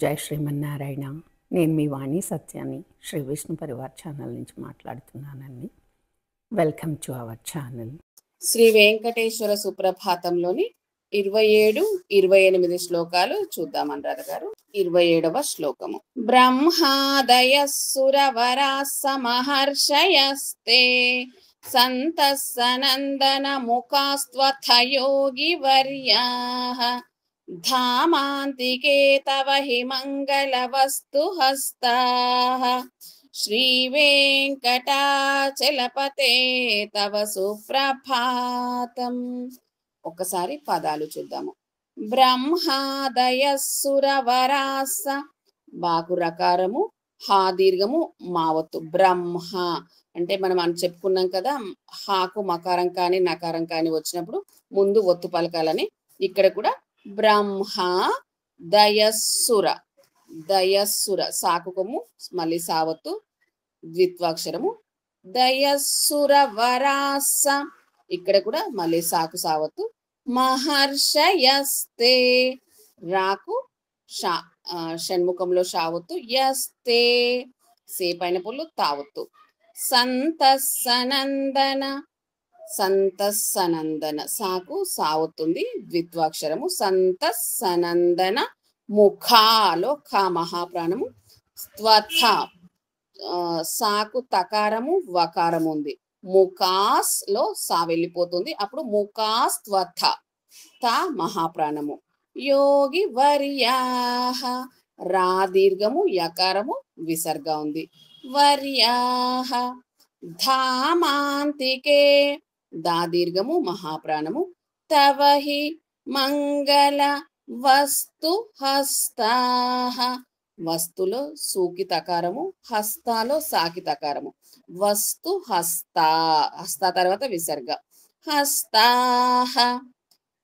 జై శ్రీమన్నారాయణ. నేను మీ వాణి సత్యాన్ని శ్రీ విష్ణు పరివార్ ఛానల్ నుంచి మాట్లాడుతున్నానండి. Welcome to our channel. Shri Venkateshwara సుప్రభాతంలోని 27, 28 శ్లోకాలు చూద్దాం అనురాధ గారు. 27వ శ్లోకము. బ్రహ్మాదయ సురవరాస మహర్షయస్తే సంతః సనందన ముఖాస్త్వథయోగి వర్యాః ధామాంతికే తవ హి మంగళవస్తు హస్తాః శ్రీ వెంకటాచలపతే తవ సుప్రభాతం. ఒకసారి పదాలు చూద్దాము. బ్రహ్మాదయ సురవరాస, బాకు రకారము, హా దీర్ఘము, మావత్తు. బ్రహ్మ అంటే మనం చెప్పుకున్నాం కదా, హాకు మకారం కానీ నకారం కానీ వచ్చినప్పుడు ముందు ఒత్తు పలకాలని. ఇక్కడ కూడా బ్రహ్మ దయస్సుర, దయస్సుర సాకుకము మళ్ళీ సావత్తు ద్విత్వాక్షరము. దయస్సుర వరాస, ఇక్కడ కూడా మళ్ళీ సాకు సావత్తు. మహర్షయస్తే, రాకు షణ్ముఖంలో షావత్తు. యస్తే సే పైన పుల్లు తావత్తు. సంతస్సనందన, సంతస్సనందన సాకు సావత్తుంది ద్విత్వాక్షరము. సంతస్సనందన ముఖాలో ఖా మహాప్రాణము. స్త్వథ సాకు తకారము వకారము ఉంది. ముఖాస్ లో సా వెళ్ళిపోతుంది, అప్పుడు ముఖాస్త్వథ తా మహాప్రాణము. యోగి వర్యాః, రా దీర్ఘము యకారము విసర్గ ఉంది. వర్యాః ధామాంతికే, దా దీర్ఘము మహాప్రాణము. తవ హి మంగళ వస్తు హస్తాః, వస్తులో సూకి తకారము, హస్తాలో సాకి తకారము. వస్తు హస్తా, హస్తా తర్వాత విసర్గ. హస్తాః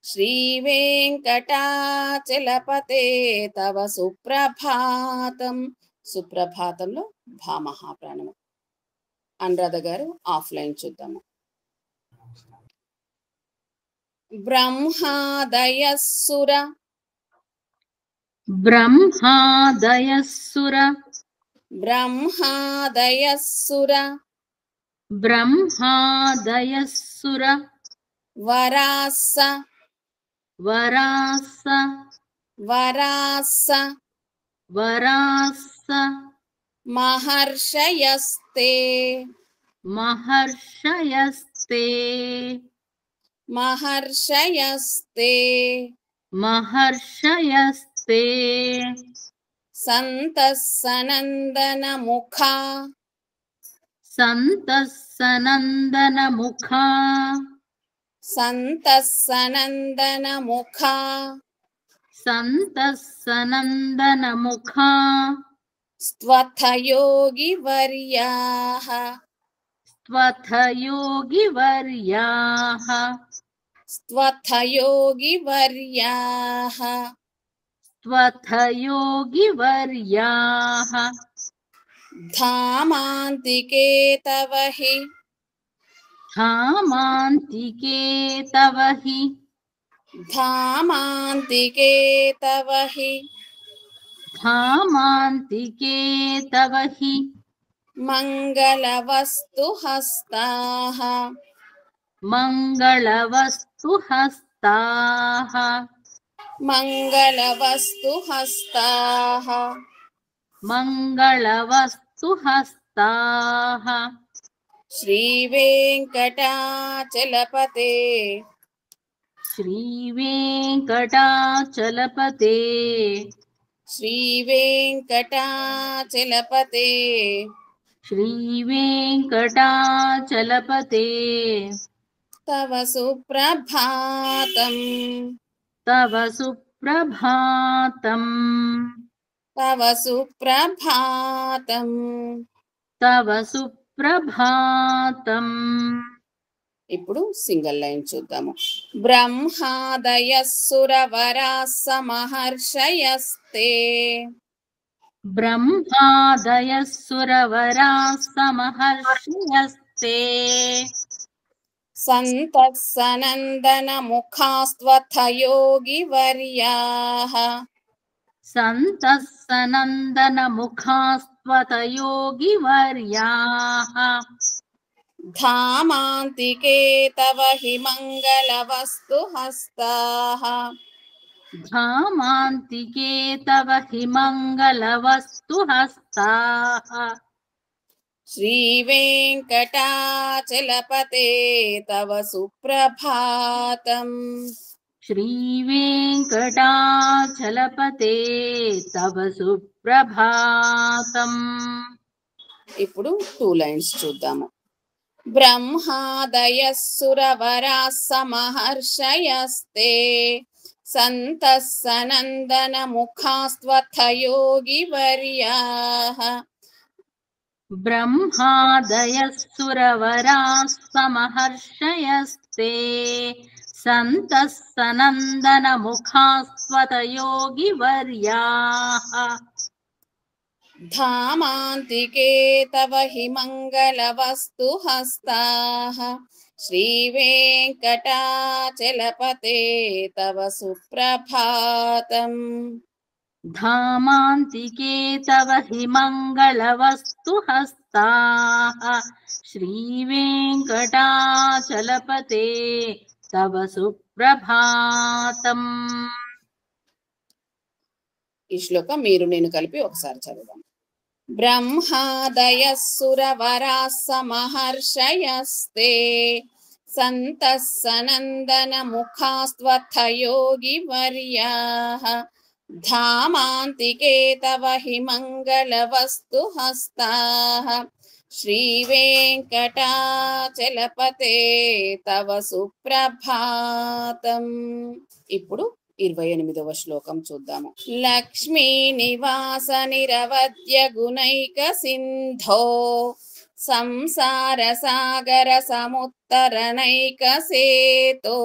శ్రీ వెంకటాచలపతే తవ సుప్రభాతం. సుప్రభాతంలో భా మహాప్రాణము. అనురాధ గారు ఆఫ్లైన్ చూద్దాము. బ్రహ్మాదయస్సుర, బ్రహ్మాదయస్సుర, బ్రహ్మాదయస్సుర బ్రహ్మాదయస్సుర, వరాస, వరాస, వరాస వరాస, మహర్షయస్తే, మహర్షయస్తే, మహర్షయస్తే మహర్షయస్తే, సంతస్సనందన ముఖా, సంతస్సనందన ముఖా, సంతస్సనందన ముఖా, సంతస్సనందన ముఖా, స్త్వథయోగి వర్యాః, స్త్వథయోగి వర్యాః, స్త్వథయోగి వర్యాః, స్త్వథయోగి వర్యాః, ధామాంతికే తవ హి, ధామాంతికే తవ హి, ధామాంతికే తవ హి ధామాంతికే తవ హి మంగళవస్తు హస్తాః, మంగళవస్తు హస్తాః, మంగళవస్తు హస్తాః, మంగళవస్తు హస్తాః. శ్రీ వెంకటాచలపతే, శ్రీ వెంకటాచలపతే, శ్రీ వెంకటాచలపతే శ్రీ వెంకటాచలపతే తవ సుప్రభాతం, తవ సుప్రభాతం, తవ సుప్రభాతం. తవ సుప్రభాతం. ఇప్పుడు సింగిల్ లైన్ చూద్దాము. బ్రహ్మాదయస్సుర వరాస మహర్షయస్తే, బ్రహ్మాదయస్సుర వరాస మహర్షయస్తే, సంతస్సనందన ముఖాస్త్వథయోగి వర్యాః, सन्तः सनन्दनमुखास्त्वतयोगिवर्याः धामान्तिके तव हि मङ्गलवस्तु हस्ताः धामान्तिके तव हि मङ्गलवस्तुहस्ताः श्रीवेङ्कटाचलपते तव सुप्रभातम् श्रीवेङ्कटाचलपते तव सुप्रभातम् ఇప్పుడు 2 లైన్స్ చూద్దాము. బ్రహ్మాదయః సురవరాः సమహర్షయస్తే సంతః సనందనముఖాస్త్వథ యోగివర్యాः ब्रह्मादयः सुरवराः समहर्षयस्ते सन्तः सनन्दनमुखास्त्वतयोगिवर्याः धामान्तिके तव हि मङ्गलवस्तु हस्ताः श्रीवेङ्कटाचलपते तव सुप्रभातम् धामान्तिके तव हि मङ्गलवस्तुहस्ताः श्रीवेङ्कटाचलपते तव सुप्रभातम् ఈ శ్లోకం మీరు నేను కలిపి ఒకసారి చదువుదాం. బ్రహ్మాదయః సురవరాः సమహర్షయస్తే సంతః సనందనముఖాస్త్వథ యోగివర్యాः ధామాంతికే తవ హి మంగళవస్తు హస్తాః శ్రీవేంకటాచలపతే తవ సుప్రభాతం. ఇప్పుడు 28వ శ్లోకం చూద్దాము. లక్ష్మీ నివాస నిరవద్య గుణైక సింధో సంసార సాగర సముత్తరణైక సేతో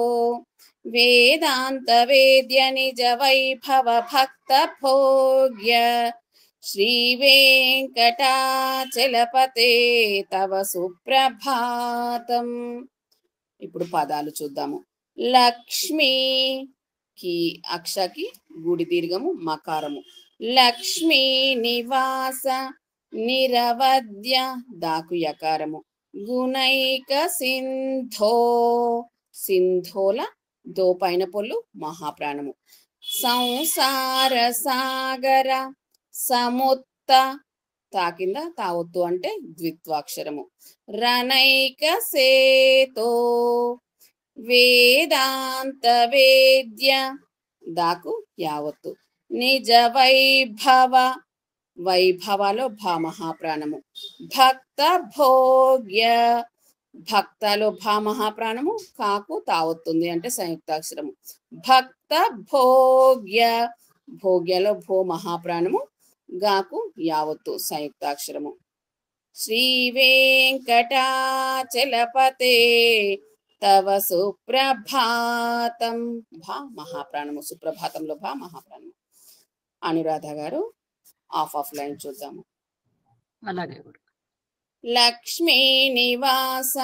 వేదాంత వేద్య నిజ వైభవ భక్త భోగ్య శ్రీ వెంకటాచలపతే తవ సుప్రభాతం. ఇప్పుడు పదాలు చూద్దాము. లక్ష్మీ కి అక్షకి గుడి దీర్ఘము మకారము. లక్ష్మీ నివాస నిరవద్య దాకు యకారము. గుణైక సింధో సింధోల దో పైన పొల్లు మహాప్రాణము. సంసార సాగర సముత్త తాకింద తావొత్తు అంటే ద్విత్వాక్షరము. రణైక సేతో వేదాంత వేద్య దాకు యావత్తు. నిజ వైభవ వైభవలో భా మహాప్రాణము. భక్త భోగ్య భక్తలో భా మహాప్రాణము. కాకు తావొత్తుంది అంటే సంయుక్తాక్షరము. భక్త భోగ్య భోగ్యలో భో మహాప్రాణము. గాకు యావత్తు సంయుక్తాక్షరము. శ్రీ వెంకటాచలపతే తవ సుప్రభాతం. భా మహాప్రాణము. సుప్రభాతంలో భా మహాప్రాణము. అనురాధ గారు ఆఫ్ లైన్ చూద్దాము. అలాగే లక్ష్మీ నివాస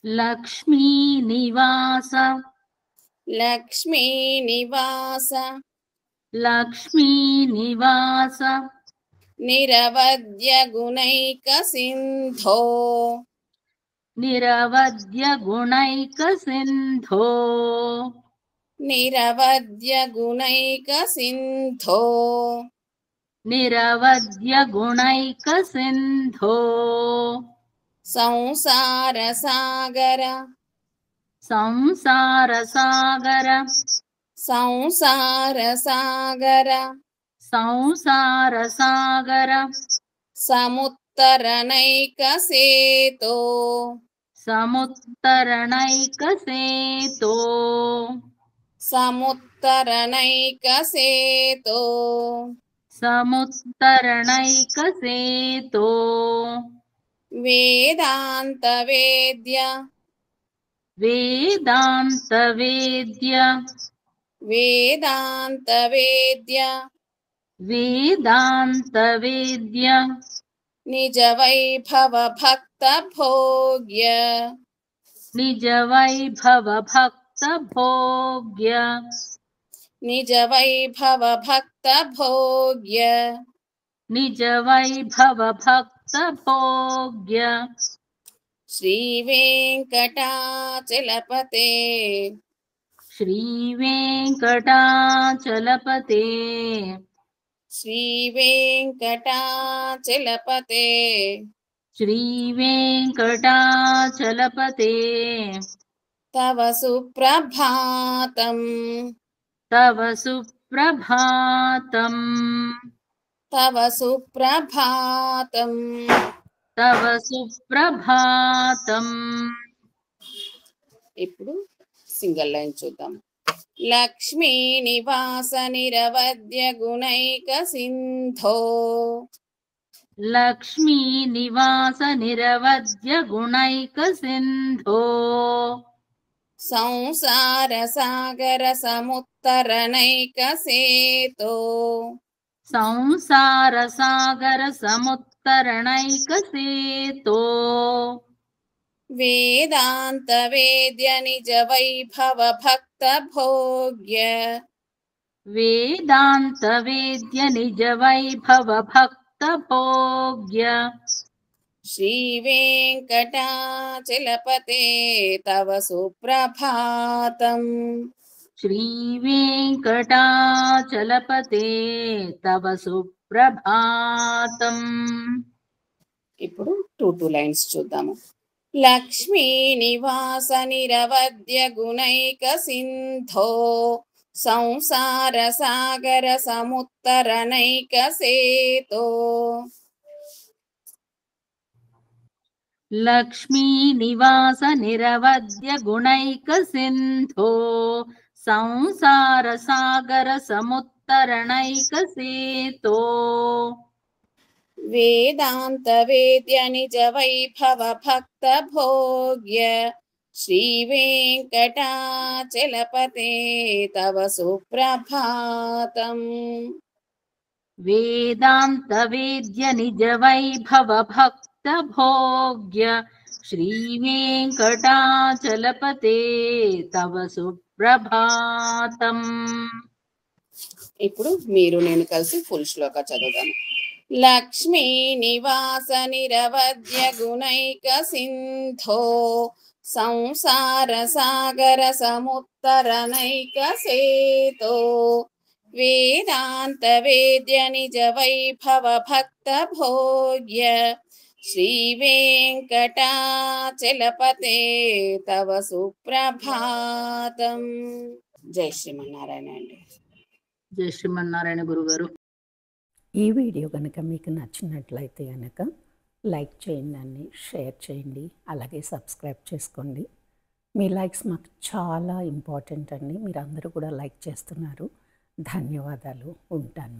లక్ష్మీ నివాస లక్ష్మీ నివాస లక్ష్మీ నివాస నిరవద్య గుణైక సింధో నిరవద్య గుణైక సింధో నిరవద్య గుణైక సింధో నిరవద్య గుణైక సింధో సంసార సాగర సంసార సాగర సంసార సాగర సంసార సాగర సముత్తరణైక సేతో సముత్తరణైక సేతో సముత్తరణైక సేతో సముత్తరణైక సేతో వేదాంత వేద్య వేదాంత వేద్య వేదాంత వేద్య వేదాంత వేద్య నిజ వైభవ భక్త భోగ్య నిజ వైభవ భక్త భోగ్య నిజ వైభవ భక్త భోగ్య నిజ వైభవ భక్త భోగ్య శ్రీ వెంకటాచలపతే శ్రీ వెంకటాచలపతే శ్రీ వెంకటాచలపతే శ్రీ వెంకటాచలపతే తవ సుప్రభాతం తవ సుప్రభాతం తవ సుప్రభాతం తవ సుప్రభాతం. ఇప్పుడు సింగల్ లైన్ చూద్దాం. లక్ష్మీ నివాస నిరవధ్య గుణైక సింధో లక్ష్మీ నివాస నిరవధ్య గుణైక సింధో సంసార సాగర సముత్తరణైక సేతో సంసార సాగర సముత్తరణైక సేతో వేదాంత వేద్య నిజ వైభవ భక్త భోగ్య వేదాంత వేద్య నిజ వైభవ భక్త భోగ్య శ్రీ వెంకటాచలపతే తవ సుప్రభాతం శ్రీ వెంకటాచలపతే తవ సుప్రభాతం. ఇప్పుడు టూ లైన్స్ చూద్దాము. లక్ష్మీ నివాస నిరవధ్య గుణైక సింధో సంసార సాగర సముత్తరణైక సేతో లక్ష్మీ నివాస నిరవధ్య గుణైక సింధో సంసార సాగర సముత్తరణైక సేతో వేదాంత వేద్య నిజ వైభవ భక్త భోగ్య శ్రీ వెంకటాచలపతే తవ సుప్రభాతం వేదాంత వేద్య నిజ వైభవ భక్త భోగ్య శ్రీ వెంకటాచలపతే తవ సుప్రభాతం. ఇప్పుడు మీరు నేను కలిసి ఫుల్ శ్లోక చదువుదాము. లక్ష్మీ నివాస నిరవధ్య గుణైక సింధో సంసార సాగర సముత్తరణైక సేతో వేదాంత వేద్య నిజ వైభవ భక్త భోగ్య శ్రీ వెంకటాచలపతే తవ సుప్రభాతం. జై శ్రీమన్నారాయణ అండి. జై శ్రీమన్నారాయణ గురుగారు. ఈ వీడియో కనుక మీకు నచ్చినట్లయితే కనుక లైక్ చేయండి, షేర్ చేయండి, అలాగే సబ్స్క్రైబ్ చేసుకోండి. మీ లైక్స్ మాకు చాలా ఇంపార్టెంట్ అండి. మీరు అందరూ కూడా లైక్ చేస్తున్నారు. ధన్యవాదాలు. ఉంటాను.